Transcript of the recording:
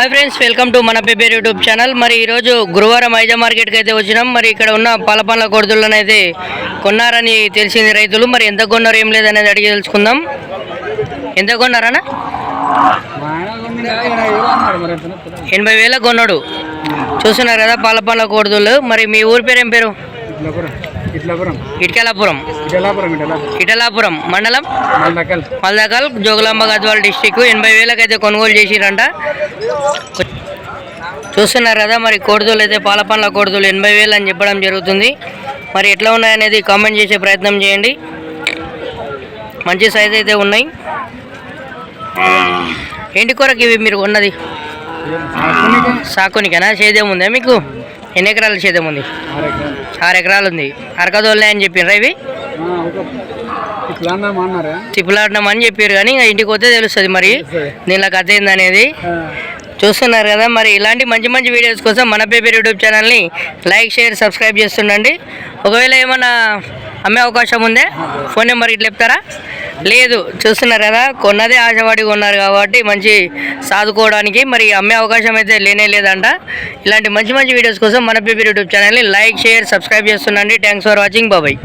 Hi friends, welcome to మన paper YouTube channel. మరి ఈరోజు గురువారం ఐజా మార్కెట్కి అయితే వచ్చినాం. మరి ఇక్కడ ఉన్న పాల కొడుతులను అయితే కొన్నారని తెలిసింది రైతులు. మరి ఎంత కొన్నారు ఏం లేదనేది అడిగి తెలుసుకుందాం. ఎంత కొన్నారన్నా? 80,000 కొన్నాడు. చూస్తున్నారు కదా పాల కొడుతులు. మరి మీ ఊరి పేరు ఏం పేరు? ఇటలాపురం మండలం మల్దకల్, జోగులాంబ గద్వాల డిస్టిక్. 80,000 అయితే కొనుగోలు చేసిరంట. చూస్తున్నారు కదా మరి కోడిదూలు అయితే పాల కోడిదూలు 80,000 అని చెప్పడం జరుగుతుంది. మరి ఎట్లా ఉన్నాయనేది కామెంట్ చేసే ప్రయత్నం చేయండి. మంచి సైజ్ అయితే ఉన్నాయి. ఏంటి కొరకు ఇవి మీరు ఉన్నది? సాకునికేనా? సేద్యం ఉందా మీకు? ఎన్ని ఎకరాల సేద్యం ఉంది? 6 ఎకరాలు ఉంది. అరకదోళ్ళే అని చెప్పిర్రా ఇవి? తిప్పులాడినామని చెప్పారు కానీ ఇంకా ఇంటికి పోతే తెలుస్తుంది మరి దీనిలో కథ ఏందనేది. చూస్తున్నారు కదా మరి ఇలాంటి మంచి మంచి వీడియోస్ కోసం మన పేపర్ యూట్యూబ్ ఛానల్ని లైక్, షేర్, సబ్స్క్రైబ్ చేస్తుండండి. ఒకవేళ ఏమన్నా అమ్మే అవకాశం ఉందే? ఫోన్ నెంబర్ ఇట్లా చెప్తారా? లేదు. చూస్తున్నారు కదా కొన్నదే ఆశపడి కొన్నారు కాబట్టి మంచి సాదుకోవడానికి మరి అమ్మే అవకాశం అయితే లేనే లేదంట. ఇలాంటి మంచి మంచి వీడియోస్ కోసం మన పేపర్ యూట్యూబ్ ఛానల్ని లైక్, షేర్, సబ్స్క్రైబ్ చేస్తుండండి. Thanks for watching. బాబాయ్.